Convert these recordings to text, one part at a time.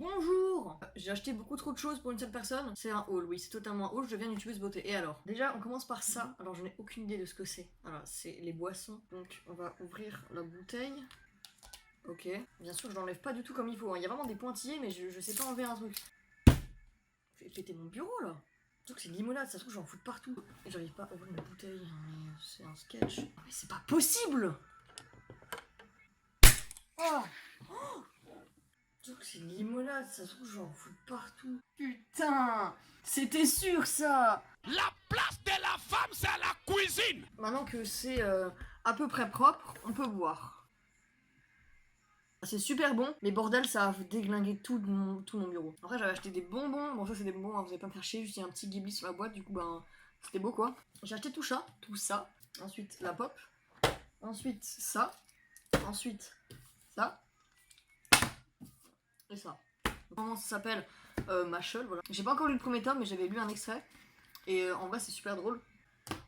Bonjour. J'ai acheté beaucoup trop de choses pour une seule personne. C'est un haul, oui, c'est totalement un haul, je deviens une youtubeuse beauté. Et alors, déjà, on commence par ça. Alors, je n'ai aucune idée de ce que c'est. Alors, c'est les boissons. Donc, on va ouvrir la bouteille. Ok. Bien sûr, je l'enlève pas du tout comme il faut. Il y a vraiment des pointillés, mais je sais pas enlever un truc. Je vais péter mon bureau, là. Surtout que c'est limonade, ça se trouve, j'en fous de partout. Et j'arrive pas à ouvrir une bouteille. Mais c'est un sketch. Mais c'est pas possible. Oh. C'est une limonade, ça se trouve j'en fous de partout. Putain, c'était sûr ça. La place de la femme, c'est à la cuisine. Maintenant que c'est à peu près propre, on peut boire. C'est super bon, mais bordel, ça a déglingué tout mon bureau. Après, j'avais acheté des bonbons. Bon, ça, c'est des bonbons, hein, vous allez pas me faire chier, juste il y a un petit Ghibli sur la boîte, du coup, ben, c'était beau quoi. J'ai acheté tout ça. Ensuite, la pop. Ensuite, ça. Ensuite, ça. Et ça. Comment ça s'appelle Mashal, voilà. J'ai pas encore lu le premier tome, mais j'avais lu un extrait. Et en vrai, c'est super drôle.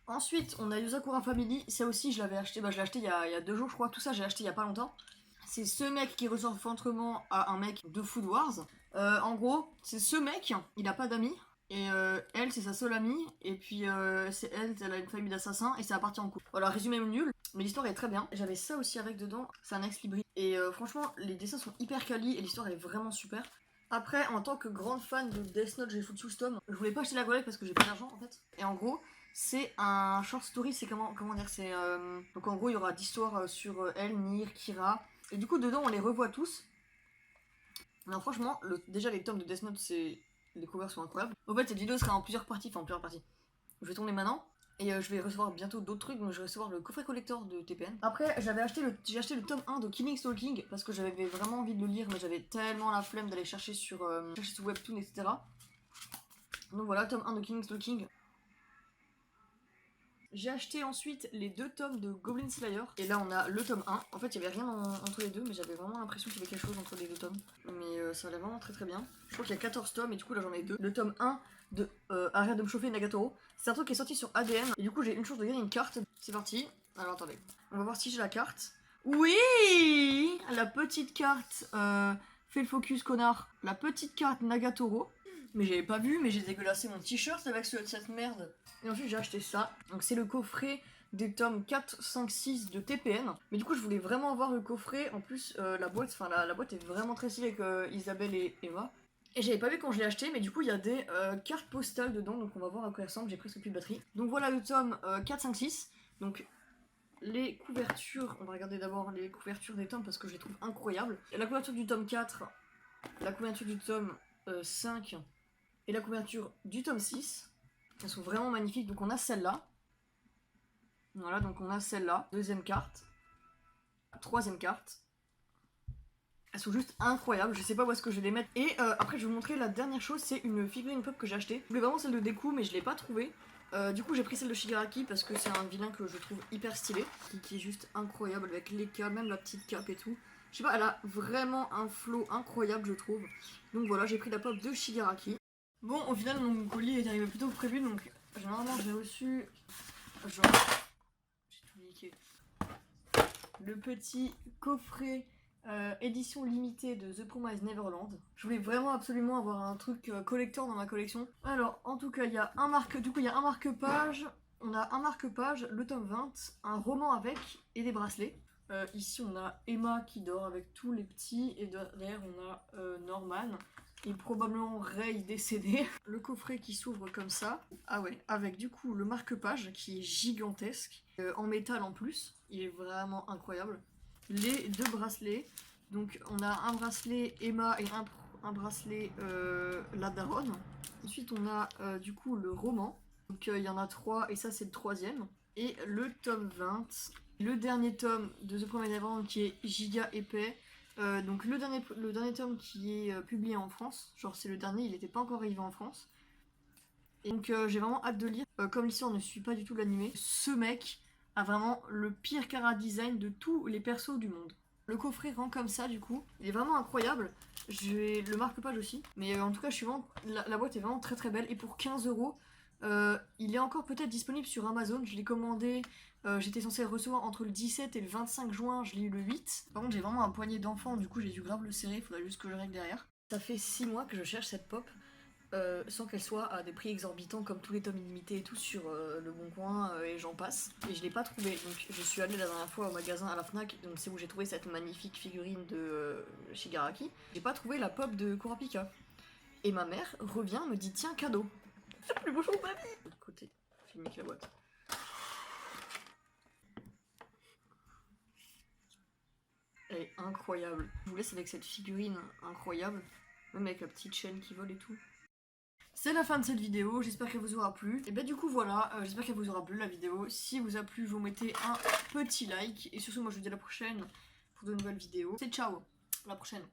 Ensuite, on a Yuzakura Family. Ça aussi, je l'avais acheté. Bah, je l'ai acheté il y a 2 jours, je crois. Tout ça, j'ai acheté il y a pas longtemps. C'est ce mec qui ressemble ventrement à un mec de Food Wars. En gros, c'est ce mec, il a pas d'amis. Et elle, c'est sa seule amie. Et puis, c'est elle a une famille d'assassins. Et c'est parti en couple. Voilà, résumé nul. Mais l'histoire est très bien. J'avais ça aussi avec dedans. C'est un ex-libri. Et franchement, les dessins sont hyper quali. Et l'histoire est vraiment super. Après, en tant que grande fan de Death Note, j'ai foutu tout ce tome. Je voulais pas acheter la collègue parce que j'ai pas d'argent en fait. Et en gros, c'est un short story. C'est comment dire, c'est donc en gros, il y aura d'histoires sur elle, Nier, Kira. Et du coup, dedans, on les revoit tous. Non, franchement, déjà les tomes de Death Note, les covers sont incroyables. En fait, cette vidéo sera en plusieurs parties. Enfin, en plusieurs parties. Je vais tourner maintenant. Et je vais recevoir bientôt d'autres trucs, donc je vais recevoir le coffret collector de TPN. Après, j'ai acheté le tome 1 de Killing Stalking parce que j'avais vraiment envie de le lire, mais j'avais tellement la flemme d'aller chercher sur Webtoon, etc. Donc voilà, tome 1 de Killing Stalking. J'ai acheté ensuite les 2 tomes de Goblin Slayer. Et là, on a le tome 1. En fait, il n'y avait rien entre les deux, mais j'avais vraiment l'impression qu'il y avait quelque chose entre les 2 tomes. Mais ça allait vraiment très très bien. Je crois qu'il y a 14 tomes, et du coup, là, j'en ai 2. Le tome 1 de Arrête de me chauffer Nagatoro. C'est un truc qui est sorti sur ADN. Et du coup, j'ai une chance de gagner une carte. C'est parti. Alors, attendez. On va voir si j'ai la carte. Oui, la petite carte. Fais le focus, connard. La petite carte Nagatoro. Mais j'avais pas vu, mais j'ai dégueulassé mon t-shirt avec cette merde. Et ensuite j'ai acheté ça. Donc c'est le coffret des tomes 4, 5, 6 de TPN. Mais du coup je voulais vraiment avoir le coffret. En plus la boîte est vraiment très stylée avec Isabelle et Emma. Et j'avais pas vu quand je l'ai acheté, mais du coup il y a des cartes postales dedans. Donc on va voir à quoi elles ressemblent, j'ai presque plus de batterie. Donc voilà le tome 4, 5, 6. Donc les couvertures, on va regarder d'abord les couvertures des tomes parce que je les trouve incroyables. La couverture du tome 4, la couverture du tome 5 et la couverture du tome 6. Elles sont vraiment magnifiques. Donc on a celle-là. Voilà, donc on a celle-là. Deuxième carte. Troisième carte. Elles sont juste incroyables. Je sais pas où est-ce que je vais les mettre. Et après, je vais vous montrer la dernière chose. C'est une figurine pop que j'ai achetée. Je voulais vraiment celle de Deku, mais je l'ai pas trouvée. Du coup, j'ai pris celle de Shigaraki parce que c'est un vilain que je trouve hyper stylé. Qui est juste incroyable avec les capes, même la petite cape et tout. Je sais pas, elle a vraiment un flow incroyable, je trouve. Donc voilà, j'ai pris la pop de Shigaraki. Bon, au final, mon colis est arrivé plus tôt que prévu, donc généralement j'ai reçu genre, j'ai tout niqué, le petit coffret édition limitée de The Promised Neverland. Je voulais vraiment absolument avoir un truc collector dans ma collection. Alors, en tout cas, il y a un marque-page. On a un marque-page, le tome 20, un roman avec et des bracelets. Ici, on a Emma qui dort avec tous les petits et derrière, on a Norman. Et probablement Ray décédé. Le coffret qui s'ouvre comme ça. Ah ouais, avec du coup le marque-page qui est gigantesque. En métal en plus. Il est vraiment incroyable. Les 2 bracelets. Donc on a un bracelet Emma et un bracelet la daronne. Ensuite on a du coup le roman. Donc il y en a 3 et ça c'est le 3e. Et le tome 20. Le dernier tome de The Promised Neverland qui est giga épais. Donc le dernier tome qui est publié en France, genre c'est le dernier, il n'était pas encore arrivé en France. Et donc j'ai vraiment hâte de lire. Comme l'histoire ne suit pas du tout l'animé, ce mec a vraiment le pire chara design de tous les persos du monde. Le coffret rend comme ça du coup, il est vraiment incroyable. J'ai le marque-page aussi, mais en tout cas la boîte est vraiment très très belle. Et pour 15€, il est encore peut-être disponible sur Amazon. Je l'ai commandé, j'étais censée le recevoir entre le 17 et le 25 juin, je l'ai eu le 8. Par contre j'ai vraiment un poignet d'enfant, du coup j'ai dû grave le serrer, il faudra juste que je règle derrière. Ça fait 6 mois que je cherche cette pop sans qu'elle soit à des prix exorbitants comme tous les tomes illimités et tout sur le Bon Coin et j'en passe. Et je l'ai pas trouvé, donc je suis allée la dernière fois au magasin à la Fnac, donc c'est où j'ai trouvé cette magnifique figurine de Shigaraki. J'ai pas trouvé la pop de Kurapika. Et ma mère revient, me dit tiens, cadeau. C'est le plus beau jour de ma vie. De l'autre côté, filmer avec la boîte. Elle est incroyable. Je vous laisse avec cette figurine incroyable, même avec la petite chaîne qui vole et tout. C'est la fin de cette vidéo, j'espère qu'elle vous aura plu. Et bah du coup voilà, j'espère qu'elle vous aura plu la vidéo. Si vous a plu, vous mettez un petit like. Et sur ce, moi je vous dis à la prochaine pour de nouvelles vidéos. C'est ciao, à la prochaine.